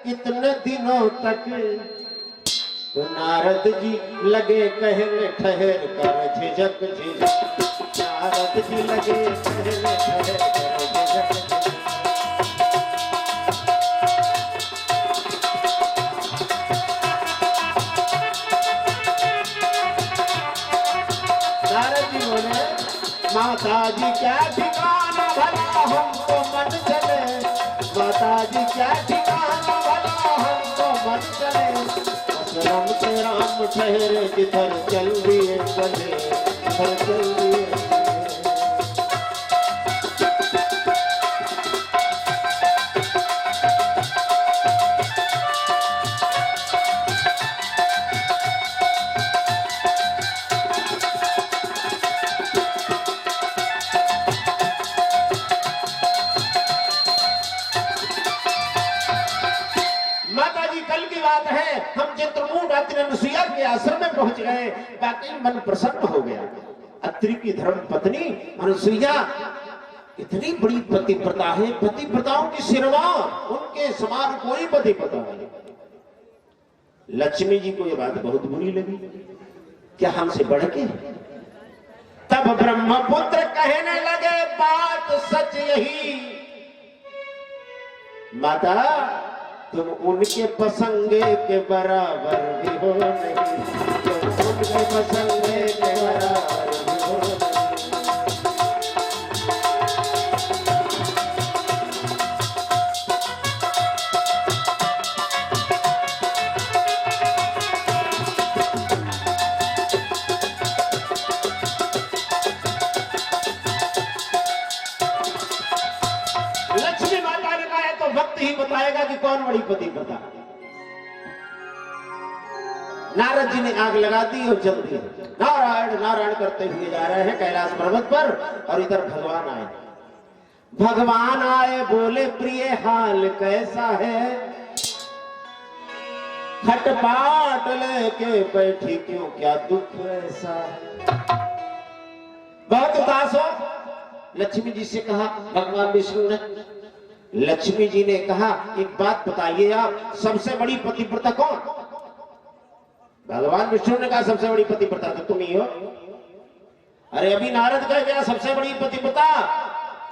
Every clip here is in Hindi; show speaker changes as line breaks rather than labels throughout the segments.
इतने दिनों तक तो नारद जी लगे कहने ठहर कर झिझक झिझक, नारद जी लगे कहने ठहर कर झिझक। नारद जी बोले माता जी क्या ठिकाना भला हमको मन चले, माता जी क्या ठिकाना भला हमको मन चले, राम से राम ठहरे जिधर चल दिए चले, जिधर चल दिए अनुसुईया के आश्रम में पहुंच गए। बाकी मन प्रसन्न हो गया। अत्रि की धर्म पत्नी अनुसुईया इतनी बड़ी पतिव्रता है, पतिव्रताओं की शिरोमणि, उनके समान कोई पतिव्रता नहीं। लक्ष्मी जी को यह बात बहुत बुरी लगी, क्या हमसे बढ़ के? तब ब्रह्मपुत्र कहने लगे बात सच यही, माता तुम उनके पसंगे के बराबर भी हो नहीं, तुम उनके पसंगे के बराबर भी हो नहीं। लक्ष्मी माता ने कहा तो वक्त ही बताएगा कि कौन बड़ी पतिव्रता। नारद जी ने आग लगा दी और जल दी। नारायण नारायण करते हुए जा रहे हैं कैलाश पर्वत पर, और इधर भगवान आए। भगवान आए बोले प्रिय हाल कैसा है, खटपाट लेके बैठी क्यों, क्या दुख ऐसा, बहुत उदास हो। लक्ष्मी जी से कहा भगवान विष्णु ने। लक्ष्मी जी ने कहा एक बात बताइए आप, सबसे बड़ी पतिव्रता कौन? भगवान विष्णु ने कहा सबसे बड़ी पतिव्रता तो तुम ही हो। अरे अभी नारद कह गया सबसे बड़ी पतिव्रता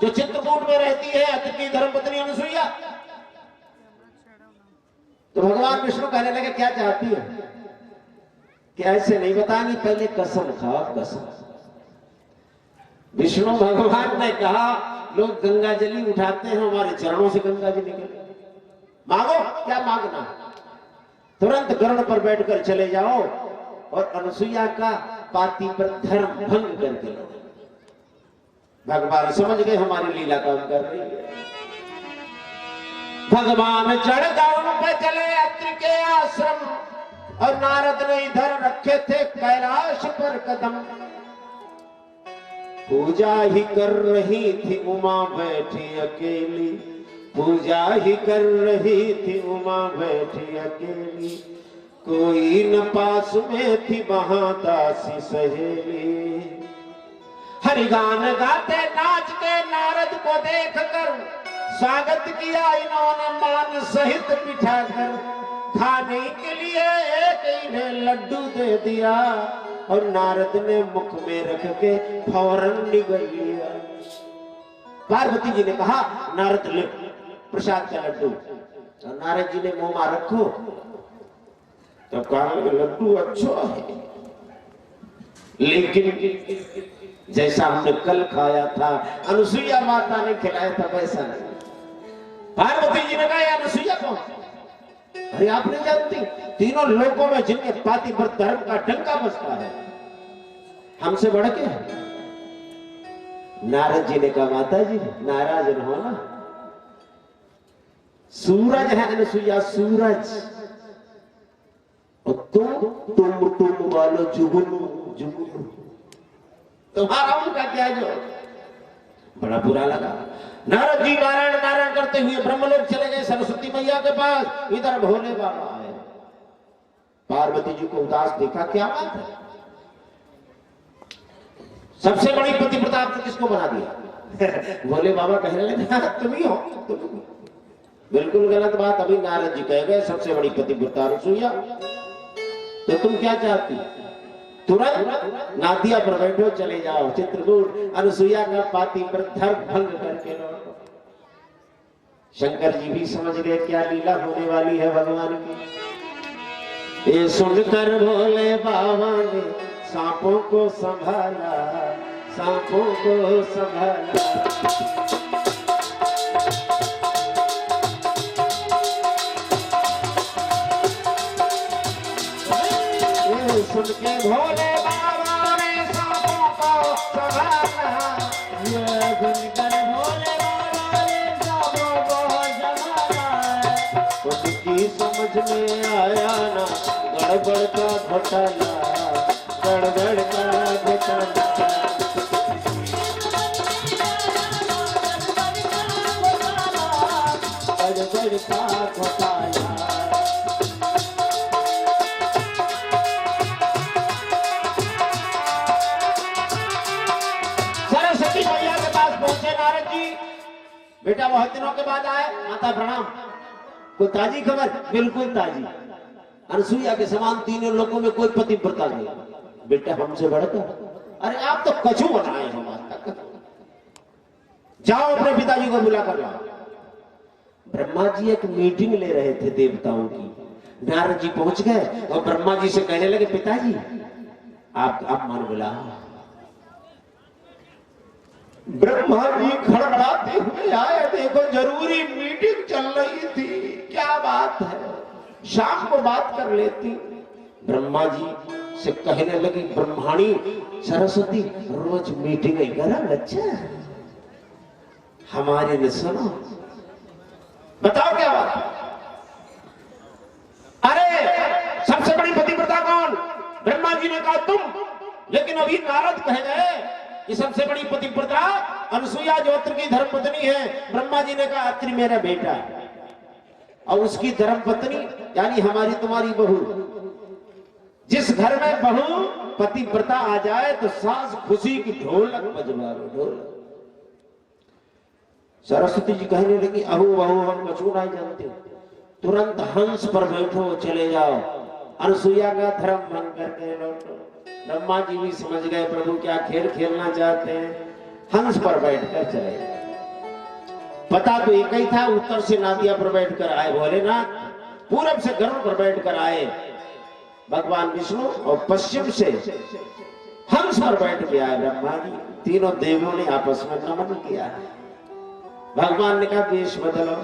जो चित्रकूट में रहती है अत्रि की धर्मपत्नी अनुसुईया। तो भगवान विष्णु कहने लगे क्या चाहती है? क्या ऐसे नहीं बतानी, पहले कसम खाओ कसम। विष्णु भगवान ने कहा लोग गंगा जली उठाते हैं, हमारे चरणों से गंगा जी निकले, मांगो क्या मांगना, तुरंत गरुड़ पर बैठकर चले जाओ और अनुसुईया का पातिव्रत धर्म भंग करके लो। भगवान समझ गए हमारी लीला काम कर रही है। भगवान चढ़ गरुड़ पे चले अत्रि के आश्रम, और नारद ने इधर रखे थे कैलाश पर कदम। पूजा ही कर रही थी उमा बैठी अकेली, पूजा ही कर रही थी उमा बैठी अकेली, कोई न पास में थी वहां दासी सहेली। हरिगान गाते नाचते नारद को देखकर स्वागत किया इन्होंने मान सहित बिठाकर, खाने के लिए एक इन्हें लड्डू दे दिया, और नारद ने मुख में रख के फौरन निगल लिया। पार्वती जी ने कहा नारद ले प्रसाद का लड्डू, और नारद जी ने मुंह में रखो तो कहा लड्डू अच्छा है, लेकिन जैसा हमने कल खाया था अनुसुईया माता ने खिलाया था वैसा नहीं। पार्वती जी ने कहा अनुसुईया कौन? अरे आप नहीं जानती, तीनों लोगों में जिनके पातिव्रत धर्म का डंका बजता है हमसे बढ़ के। नारद जी ने कहा माता जी नाराज न हो ना, सूरज है अनुसुईया सूरज, और तुम वालो जुगनू जुगनू, तुम्हारा उनका क्या जो। बड़ा बुरा लगा। नारद जी नारायण नारायण करते हुए ब्रह्मलोक चले गए सरस्वती मैया के पास। इधर भोले बाबा आए। पार्वती जी को उदास देखा, क्या बात है, सबसे बड़ी पतिव्रता आपने किसको बना दिया? भोले बाबा कहने लगे तुम ही हो, तुम। बिल्कुल गलत बात। अभी नारद जी कह गए सबसे बड़ी पतिव्रता अनुसुईया, तो तुम क्या चाहती? तुरंत नादिया पर बैठो, चले जाओ चित्रकूट, अनुसुईया का पातिव्रत धर्म भंग करके लौटो। शंकर जी भी समझ गए क्या लीला होने वाली है भगवान की। ये सुनकर भोले बाबा ने सांपों को संभाला, सांपों को संभाला। सुन के भोले बाबा ने सांपों को संभाला, ये सुनकर भोले बाबा ने सांपों को संभाला। उनकी समझ में आया ना गड़बड़ का घोटाला, गड़बड़ का घोटाला। गड़बड़ का घोटाला। बेटा बहुत दिनों के बाद आए, माता प्रणाम। कोई ताजी खबर? बिल्कुल ताजी। अनुसुईया के समान तीनों लोगों में कोई पतिव्रता नहीं। बेटा हमसे बढ़कर? अरे आप तो कछू बनाए हो माता। जाओ अपने पिताजी को बुला कर लाओ। ब्रह्मा जी एक मीटिंग ले रहे थे देवताओं की। नारद जी पहुंच गए और ब्रह्मा जी से कहने लगे पिताजी आप मान बुलाओ। ब्रह्मा जी खड़खड़ाते हुए आए, देखो जरूरी मीटिंग चल रही थी, क्या बात है, शाम को बात कर लेती। ब्रह्मा जी से कहने लगी ब्रह्माणी सरस्वती रोज मीटिंग करा बच्चा, हमारे ने सुनो, बताओ क्या बात। अरे सबसे बड़ी पतिव्रता कौन? ब्रह्मा जी ने कहा तुम, लेकिन अभी नारद कह गए कि सबसे बड़ी पतिव्रता अनुसुईया जो अत्रि की धर्मपत्नी है। ब्रह्मा जी ने कहा अत्रि मेरा बेटा है और उसकी धर्मपत्नी यानी हमारी तुम्हारी बहू। जिस घर में बहू पतिव्रता आ जाए तो सास खुशी की ढोलक बजवा लो, ढोलक। सरस्वती जी कहने लगी अहू बहू हम कछू नहीं जानते, तुरंत हंस पर बैठो, चले जाओ, अनुसुईया का धर्म भंग करके लौटो। ब्रह्मा जी भी समझ गए प्रभु क्या खेल खेलना चाहते हैं, हंस पर बैठकर चले गए। पता तो एक ही था, उत्तर से नादिया पर बैठकर आए भोलेनाथ, पूरब से गरुड़ पर बैठकर आए भगवान विष्णु और पश्चिम से हंस पर बैठ के आए ब्रह्मा जी। तीनों देवों ने आपस में नमन किया। भगवान ने कहा वेश बदलो,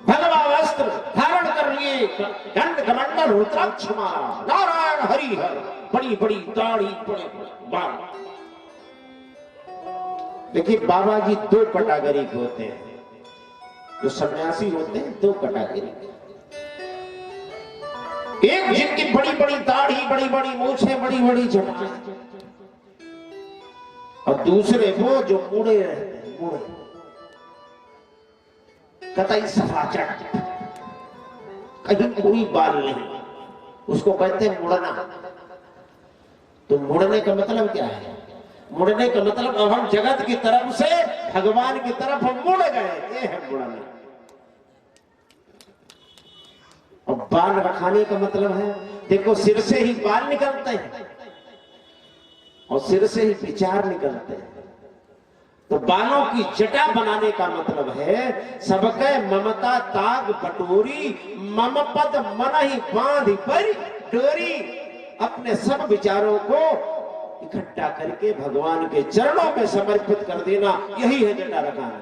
भगवा वस्त्र धारण कर लिए, दंड कमंडल रुद्राक्ष मारा, नारायण हरि हर, बड़ी बड़ी दाढ़ी, बड़े बड़े बाल। देखिए बाबा जी दो कैटेगरी के होते हैं, जो सन्यासी होते हैं दो कैटेगरी। एक जिनकी बड़ी बड़ी दाढ़ी, बड़ी बड़ी मूछें, बड़ी बड़ी जटाएं, और दूसरे वो जो मुड़े रहते हैं, मुड़े कतई सफाचट, कहीं कोई बाल नहीं, उसको कहते हैं मुड़ना। तो मुड़ने का मतलब क्या है? मुड़ने का मतलब अब हम जगत की तरफ से भगवान की तरफ हम मुड़ गए, ये है मुड़ना। और बाल रखाने का मतलब है, देखो सिर से ही बाल निकलते हैं और सिर से ही विचार निकलते हैं। तो बालों की जटा बनाने का मतलब है सबके ममता ताग बटोरी, मम पद मन ही बांध पर डोरी। अपने सब विचारों को इकट्ठा करके भगवान के चरणों में समर्पित कर देना, यही है जटा रखाना।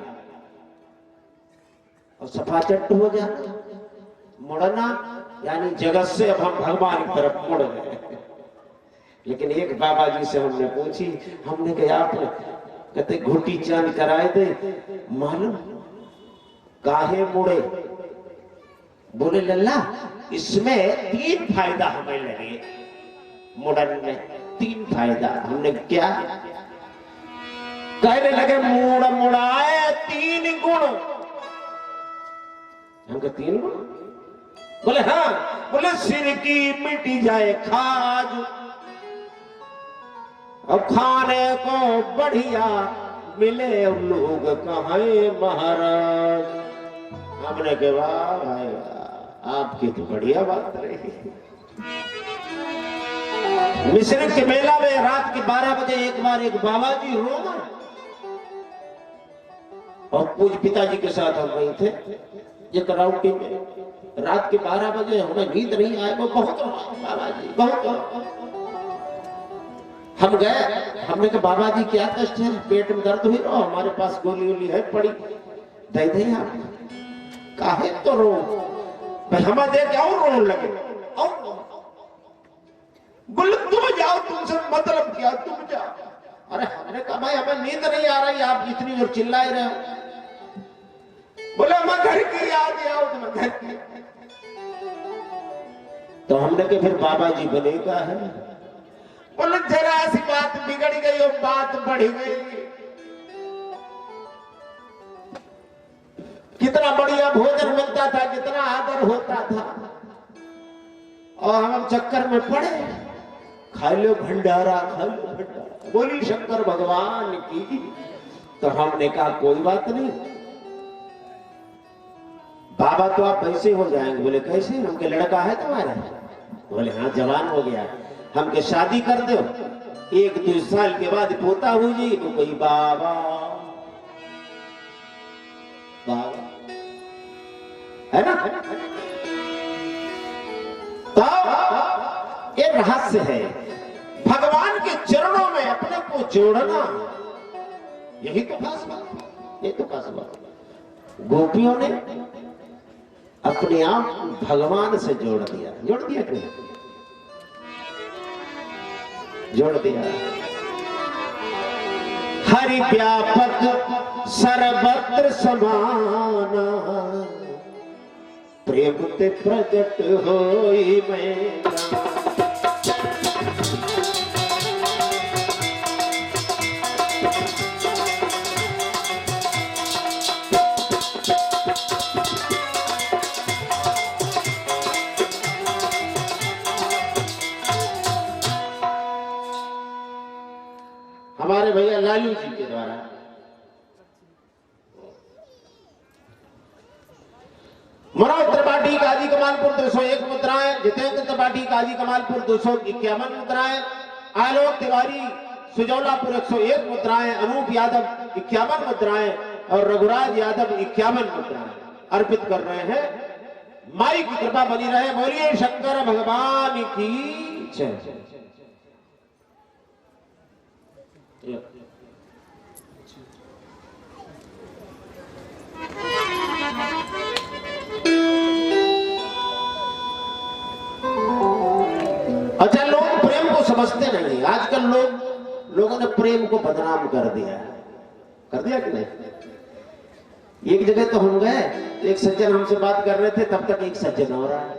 और सफाचट हो जाना, मुड़ना यानी जगत से अब हम भगवान की तरफ मुड़ गए। लेकिन एक बाबा जी से हमने पूछी, हमने कहा आप कहते घोटी चांद कराए दे, मालूम काहे मुड़े? बोले लल्ला इसमें 3 फायदा हमें लगे, मुड़न में 3 फायदा। हमने क्या? कहने लगे मुड़ मुड़ाए 3 गुण। हमको 3 गुण? बोले हाँ। बोले सिर की मिटी जाए खाज और खाने को बढ़िया मिले लोग कहें महाराज। हमने के वाह भाई वाह, आपकी तो बढ़िया बात रही। मिश्र के मेला में रात के 12 बजे एक बार एक बाबा जी रो गए और पूज पिताजी के साथ हम गए थे ये कराउटी में। रात के 12 बजे हमें नींद नहीं आए, वो बहुत बाबा जी बहुत। हम गए, हमने कहा बाबा जी क्या कष्ट है, पेट में दर्द हुई रहो, हमारे पास गोली वोली है पड़ी, दे दे आप। काहे तो रो भाई, हमें देख और रोने लगे। और बोले तुम जाओ, तुमसे मतलब क्या, तुम जाओ। अरे हमने कहा भाई हमें नींद नहीं आ रही, आप इतनी जोर चिल्ला रहे हो। बोले मैं घर की याद आओ, तुम घर की। तो हमने कहा फिर बाबा जी बनेगा है। बोले जरा सी बात बिगड़ गई और बात बढ़ गई। कितना बढ़िया भोजन मिलता था, कितना आदर होता था, और हम चक्कर में पड़े। खा लो भंडारा, खा लो भंडारा, बोली शंकर भगवान की। तो हमने कहा कोई बात नहीं बाबा, तो आप वैसे हो जाएंगे। बोले कैसे? हमके लड़का है तुम्हारा? बोले हाँ जवान हो गया, हमके शादी कर दो, 1-2 साल के बाद पोता हो जी। तो कोई बाबा बाबा है ना। तो ये रहस्य है, भगवान के चरणों में अपने को जोड़ना, यही तो खास बात, ये तो खास बात। गोपियों ने अपने आप भगवान से जोड़ दिया कि नहीं? जोड़ दिया। हरि व्यापक सर्वत्र समाना, प्रेम ते प्रकट होई मैं। हमारे भैया लालू जी के द्वारा मनोज त्रिपाठी काजी कमालपुर 201 मुद्राएं, जितेंद्र त्रिपाठी काजी कमालपुर 251 मुद्राएं, आलोक तिवारी सुजौलापुर 101 मुद्राएं, अनूप यादव 51 मुद्राएं और रघुराज यादव 51 मुद्राएं अर्पित कर रहे हैं। माई की कृपा बनी रहे। बोलिए शंकर भगवान की जय। अच्छा, लोग प्रेम को समझते नहीं। आजकल लोगों ने प्रेम को बदनाम कर दिया कि नहीं? एक जगह तो हम गए, एक सज्जन हमसे बात कर रहे थे, तब तक एक सज्जन हो रहा है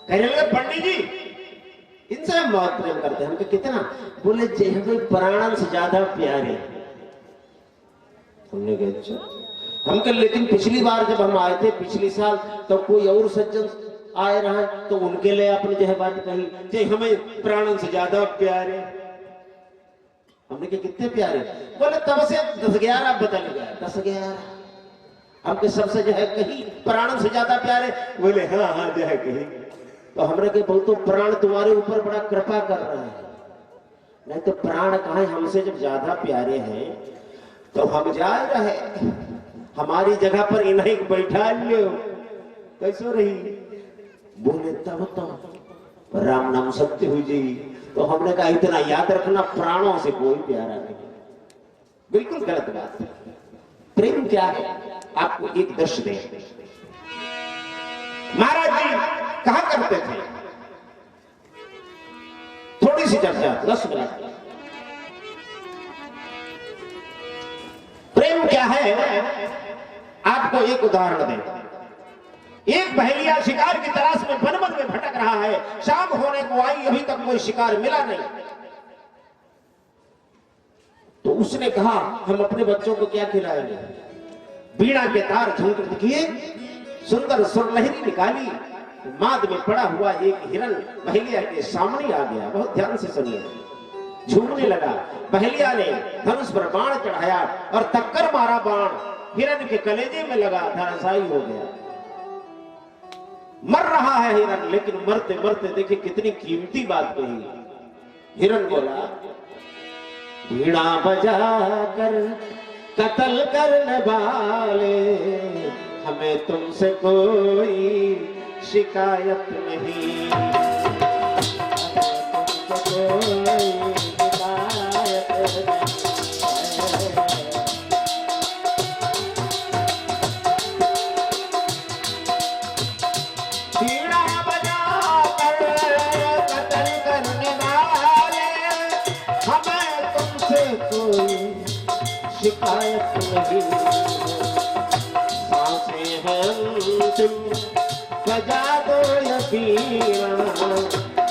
कहने लगे पंडित जी इनसे हम बहुत प्रेम करते हैं। हमको कितना? बोले हमें प्राणन से ज्यादा प्यारे। हमने कहा अच्छा। हम कल लेकिन पिछली बार जब हम आए थे पिछले साल, तो कोई और सज्जन आए रहा, तो उनके लिए आपने जो है बात कही कि हमें प्राणन से ज्यादा प्यारे। हमने कहा कितने प्यारे? बोले तब से 10-11 बदल गया, 10-11 हमके सबसे जो है कहीं प्राणन से ज्यादा प्यारे। बोले हाँ जो है कहीं। तो हमने कहा बहुत तो प्राण तुम्हारे ऊपर बड़ा कृपा कर रहा है, नहीं तो प्राण कहाँ हमसे जब ज्यादा प्यारे हैं तो हम जा रहे, हमारी जगह पर इन्हें बैठा लो, कैसो रही? बोले तब तो राम नाम सत्य हुई जी। तो हमने कहा इतना याद रखना, प्राणों से कोई प्यारा नहीं। बिल्कुल गलत बात है। प्रेम क्या है? आपको एक दर्श दे। महाराज जी कहा करते थे, थोड़ी सी चर्चा 10 मिनट। प्रेम क्या है? आपको एक उदाहरण दें। एक बहेलिया शिकार की तलाश में वन में भटक रहा है। शाम होने को आई, अभी तक कोई शिकार मिला नहीं। तो उसने कहा हम अपने बच्चों को क्या खिलाएंगे? बीड़ा के तार झंकृत किए, सुंदर सुरलहरी निकाली, माद में पड़ा हुआ एक हिरण बहेलिया के सामने आ गया। बहुत ध्यान से सुनिए। झूमने लगा। पहलिया ने धनुष पर बाण चढ़ाया और टक्कर मारा बाण हिरण के कलेजे में लगा, धराशायी हो गया। मर रहा है हिरण, लेकिन मरते मरते देखिए कितनी कीमती बात कही। हिरण बोला, वीणा बजा कर कत्ल करने वाले, हमें तुमसे कोई शिकायत नहीं। शिकायत नहीं, सांसें हैं तुम बजा दो ये वीणा,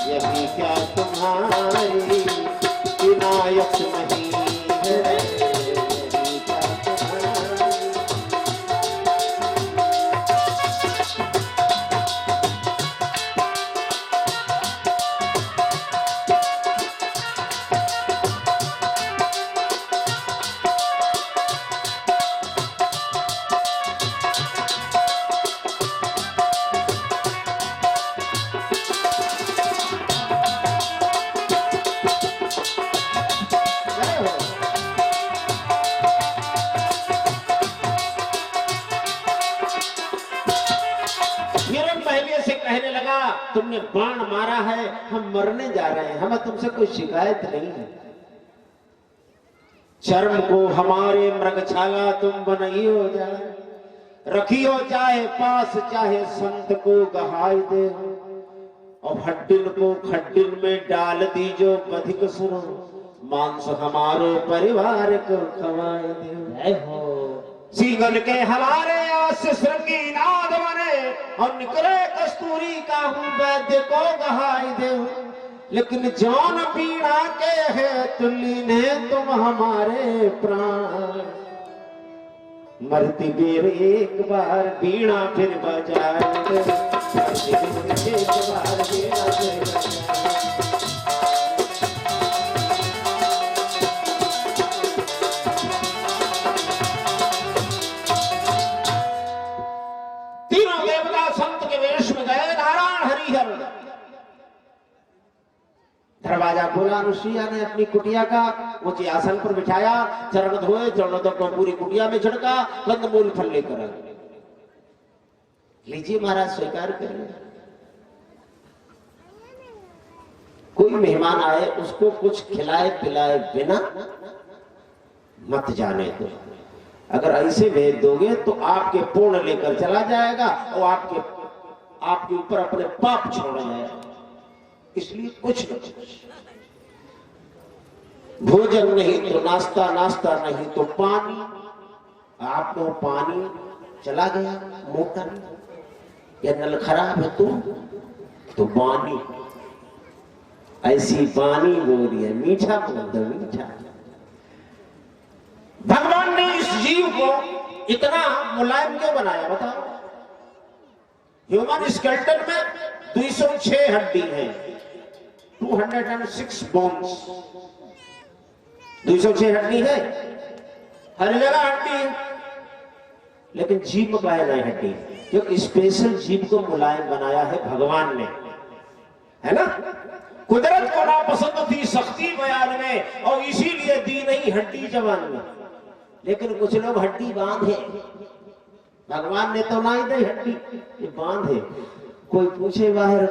यही क्या तुम्हारी इनायत नहीं है, यही क्या तुम्हारी। तुमने बाण मारा है, हम मरने जा रहे हैं, हमें तुमसे कोई शिकायत नहीं है। चर्म को हमारे मृगछाला तुम बनाइयो जाए, रखियो चाहे पास चाहे संत को गहाय दे, और हड्डिन को खड्डिन में डाल दीजो बधिक सुनो, मांस हमारो परिवार को खवाए दे। सीगन के हमारे आस श्रृंगी नाद बने, और निकले कस्तूरी का हूँ वैद्य को गहाई दे, लेकिन जौन बीणा के है तुल्ली ने तुम हमारे प्राण, मरती बेर एक बार बीणा फिर बजाए दे, एक बार बीणा फिर बजाए। दरवाजा खोला, अनुसुईया ने अपनी कुटिया का ऊंचे आसन पर बिठाया, चरण धोए, चरणों को पूरी कुटिया में छिड़का, कंदमूल फल लेकर आए। लीजिए महाराज, स्वीकार करिए। कोई मेहमान आए उसको कुछ खिलाए पिलाए बिना मत जाने दो। अगर ऐसे भेज दोगे तो आपके पूर्ण लेकर चला जाएगा और आपके ऊपर अपने पाप छोड़ जाएगा। इसलिए कुछ न कुछ, भोजन नहीं तो नाश्ता, नाश्ता नहीं तो पानी। आपको पानी चला गया, मोटर या नल खराब है तो पानी, ऐसी पानी बोल रही है, मीठा बोल दो, मीठा। भगवान ने इस जीव को इतना मुलायम क्यों बनाया बताओ? ह्यूमन स्केलेटन में 206 हड्डी है, 206 बोन्स, 206 हड्डी है, हर जगह हड्डी है, लेकिन जीभ का है नहीं हड्डी, क्योंकि स्पेशल जीभ को मुलायम बनाया है भगवान ने, है ना। कुदरत को नापसंद थी सख्ती बयान में, और इसीलिए दी नहीं हड्डी जवान में। लेकिन कुछ लोग हड्डी बांधे, भगवान ने तो ना ही दी हड्डी, ये बांधे। कोई पूछे बाहर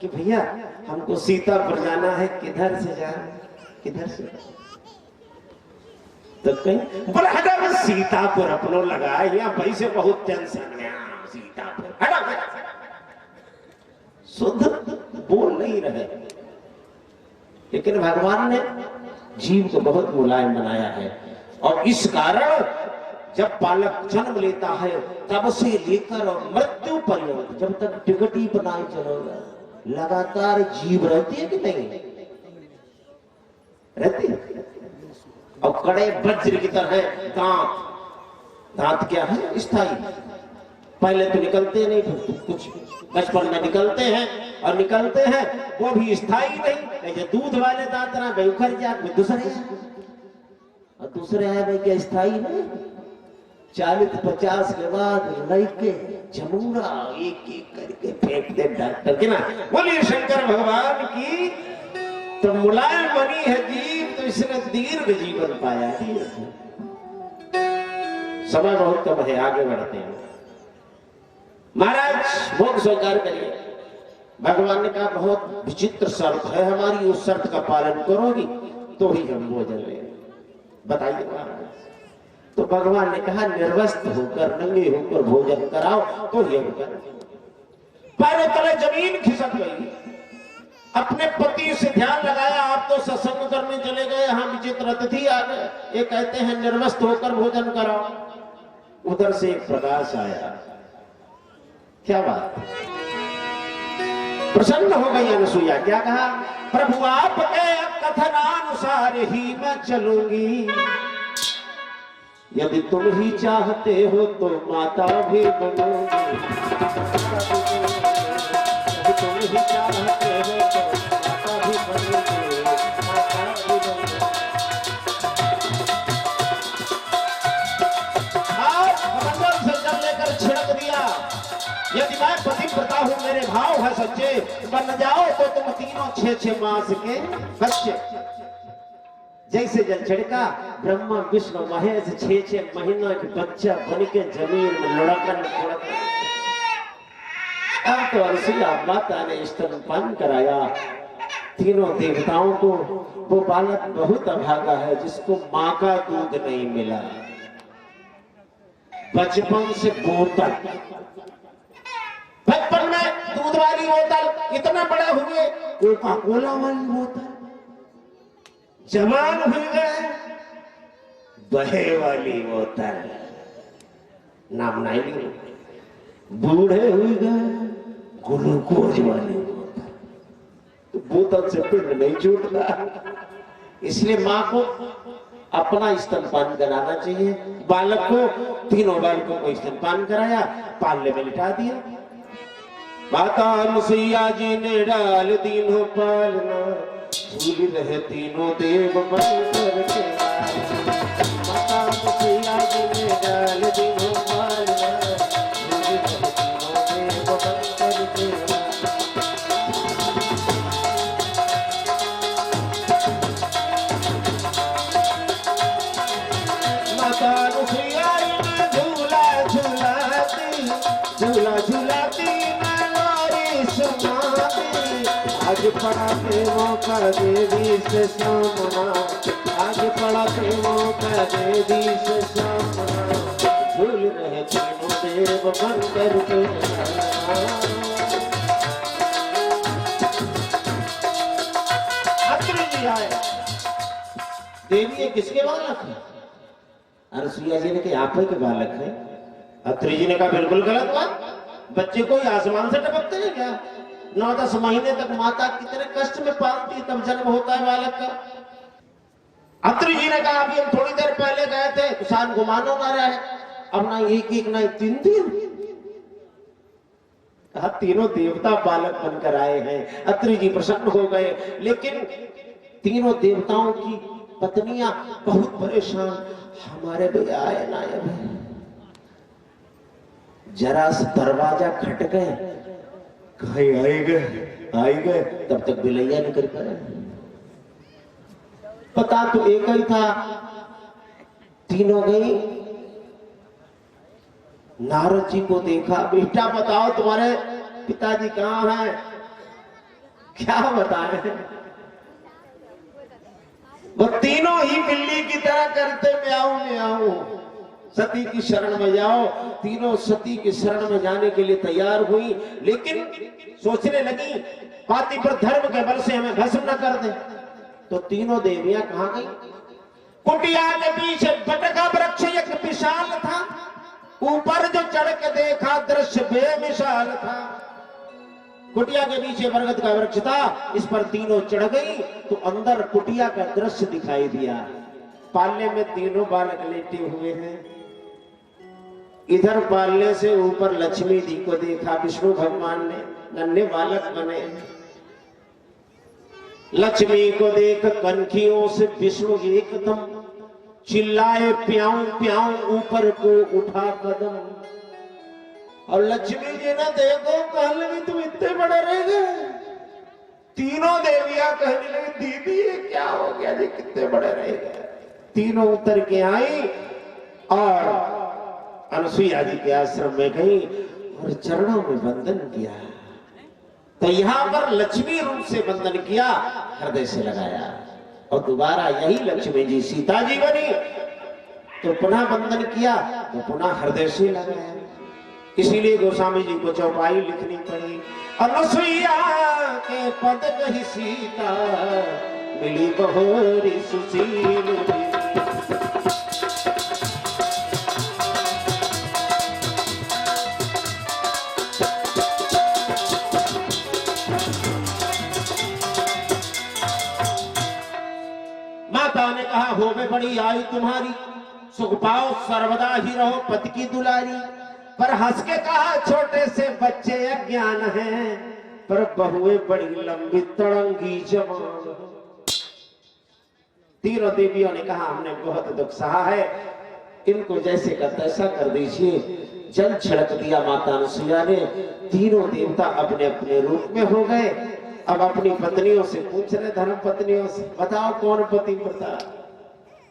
कि भैया हमको सीतापुर जाना है, किधर से जाना, किधर से, तो कहीं बोला हटा सीतापुर अपनो लगा, या पैसे बहुत टेंशन है सीतापुर, हटा शुद्ध बोल नहीं रहे। लेकिन भगवान ने जीव को बहुत मुलायम बनाया है, और इस कारण जब बालक जन्म लेता है तब से लेकर और मृत्यु पर्यंत, जब तक टिकटी बनाई चलोगा, लगातार जीव रहती है कि नहीं रहती है। और कड़े वज्र की तरह दांत, दांत क्या है? स्थायी। पहले तो निकलते नहीं, फिर कुछ बचपन में निकलते हैं, और निकलते हैं वो भी स्थायी नहीं। जो दूध वाले दांतना भाई उखड़ जा, दूसरे हैं, और दूसरे हैं भाई क्या स्थायी नहीं। 40-50 के बाद लड़के जमूरा एक एक करके फेंकते डॉक्टर के ना। बोलिए शंकर भगवान की। तो मुलायम बनी है जीव तो इसने दीर्घ जीवन पाया। समय बहुत कम है, आगे बढ़ते हैं। महाराज भोग स्वीकार करिए। भगवान ने कहा बहुत विचित्र शर्त है हमारी, उस शर्त का पालन करोगी तो ही हम भोजन लेंगे। बताइए महाराज। तो भगवान ने कहा निर्वस्त्र होकर नंगे होकर भोजन कराओ तो ही हम करेंगे। पैरों तले जमीन खिसक गई। अपने पति से ध्यान लगाया, आप तो सत्संग करने चले गए, यहाँ विचित्र अतिथि आ गए, ये कहते हैं निर्वस्त्र होकर भोजन कराओ। उधर से एक प्रकाश आया। क्या बात, प्रसन्न हो गई अनसुईया। क्या कहा? प्रभु आपके कथनानुसार ही मैं चलूंगी, यदि तुम ही चाहते हो तो माता भी बनूंगी। यदि तुम ही चाहते हो तो माता भी बनूंगी, माता भी बनूंगी। कमंडल से जल लेकर छिड़क दिया। यदि मैं पतिव्रता हूँ, मेरे भाव है सच्चे, बन जाओ तो तुम तीनों 6-6 मास के बच्चे। जैसे जल छिड़का, ब्रह्मा विष्णु महेश 6-6 महीना के बच्चा बन के जमीन में लुढ़कन लुढ़कन। अब तो अनसुईया माता ने स्तनपान कराया तीनों देवताओं को। वो बालक बहुत अभागा है जिसको माँ का दूध नहीं मिला। बचपन से बोतल, बचपन में दूध वाली बोतल, इतना बड़ा हुए कोका कोला वाली बोतल, जवान हुए गए बहे वाली बोतल, नाम नहीं, बूढ़े हुए गए ग्लूकोज वाली बोतल। तो बोतल से पिंड नहीं छूटता, इसलिए माँ को अपना स्तनपान कराना चाहिए। बालक को, तीनों बालकों को स्तनपान कराया, पालने में लिटा दिया। माता अनसुईया जी ने डाल तीनों पालना, भूल रहे तीनों देव बन करके। माता अनसुईया जी ने डाल तीनों पालना, भूल रहे तीनों देव बन करके। माता अनसुईया ने झूला झूलाती, झूला झूलाती आज पड़ा प्रेमों का देवी से सामना, आज पड़ा प्रेमों का देवी से सामना, भूल रहे तीनों देव बन करके। अत्रि जी आए, देवी ये किसके बालक है? अनसुईया जी ने कहा आप ही के बालक है। अत्रि जी ने कहा बिल्कुल गलत बात, बच्चे को आसमान से टपकते हैं क्या? 9-10 महीने तक माता कितने कष्ट में पालती, तब जन्म होता है बालक का। अत्रि जी ने कहा अभी हम थोड़ी देर पहले गए थे, किसान गुमानो ना रहे, अब ना एक ना 3 कहा तीनों देवता बालक बनकर आए हैं। अत्रि जी प्रसन्न हो गए, लेकिन तीनों देवताओं की पत्नियां बहुत परेशान, हमारे भैया आए ना आए। जरा सा दरवाजा खट गए, कहीं आई गए, तब तक बिलैया निकल पाए। पता तो एक ही था, तीनों गई। नारद जी को देखा, बेटा बताओ तुम्हारे पिताजी कहाँ हैं? क्या बताएं? वो तीनों ही बिल्ली की तरह करते म्याऊं म्याऊं, सती की शरण में जाओ। तीनों सती की शरण में जाने के लिए तैयार हुई, लेकिन सोचने लगी पातिव्रत धर्म के बल से हमें भस्म न कर दे। तो तीनों देवियां कहां गई? कुटिया के पीछे बटका वृक्ष एक विशाल था, ऊपर जो चढ़ के देखा दृश्य बेमिसाल था। कुटिया के पीछे बरगद का वृक्ष था, इस पर तीनों चढ़ गई तो अंदर कुटिया का दृश्य दिखाई दिया। पालने में तीनों बालक लेटे हुए हैं, इधर पालने से ऊपर लक्ष्मी जी को देखा विष्णु भगवान ने, नन्हे बालक बने। लक्ष्मी को देख कनखियों से विष्णु एकदम चिल्लाए, प्याऊं प्याऊं, ऊपर को उठा कदम। और लक्ष्मी जी ने देखो, कहने लगी तुम इतने बड़े रह गए। तीनों देवियां कहने लगी दीदी ये क्या हो गया जी, कितने बड़े रह गए। तीनों उतर के आई और अनुसुईया जी के आश्रम में गई और चरणों में वंदन किया। तो यहां पर लक्ष्मी रूप से वंदन किया, हृदय से लगाया। और दोबारा यही लक्ष्मी जी सीता जी बनी तो पुनः वंदन किया, तो पुनः हृदय से लगाया। इसीलिए गोस्वामी जी को चौपाई लिखनी पड़ी। अनुसुईया के पद कही सीता, मिली बहोरी सुशील। माता ने कहा हो में बड़ी आई तुम्हारी, सुख पाओ सर्वदा ही रहो पति की दुलारी। पर हंस के कहा छोटे से बच्चे अज्ञान हैं, पर बहुए बड़ी लंबी तड़ंगी जवान। तीनों देवियों ने कहा हमने बहुत दुख सहा है, इनको जैसे का तैसा कर दीजिए। जल छिड़क दिया माता अनुसुईया ने। तीनों देवता अपने अपने रूप में हो गए। अब अपनी पत्नियों से पूछ रहे, धर्म पत्नियों से, बताओ कौन पतिव्रता।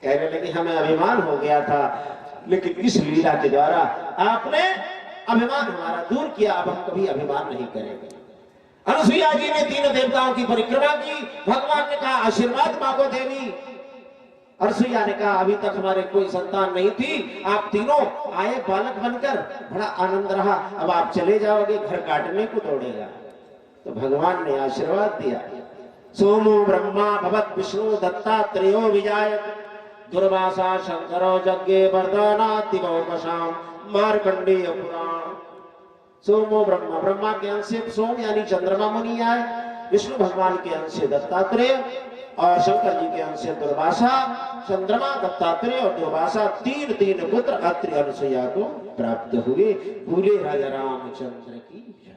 कहने लगे हमें अभिमान हो गया था, लेकिन इस लीला के द्वारा आपने अभिमान हमारा दूर किया, अब हम कभी अभिमान नहीं करेंगे। अनुसुईया जी ने तीनों देवताओं की परिक्रमा की। भगवान ने कहा आशीर्वाद मांगो देवी। अनुसुईया ने कहा अभी तक हमारे कोई संतान नहीं थी, आप तीनों आए बालक बनकर, बड़ा आनंद रहा, अब आप चले जाओगे, घर काटने को दौड़ेगा। तो भगवान ने आशीर्वाद दिया। सोमो ब्रह्मा भवत विष्णु दत्तात्रेयो विजायक, दुर्वासा शंकरो यज्ञे वरदानातिवशाम, मार्कंडेय पुराण। सोमो ब्रह्मा, ब्रह्मा के अंश से सोम यानी चंद्रमा मुनि आए, विष्णु भगवान के अंश से दत्तात्रेय और शंकर जी के अंश से दुर्वासा। चंद्रमा, दत्तात्रेय और दुर्वासा तीन पुत्र अत्रि अनुसुईया को प्राप्त हुए। भूले राजा रामचंद्र की जय।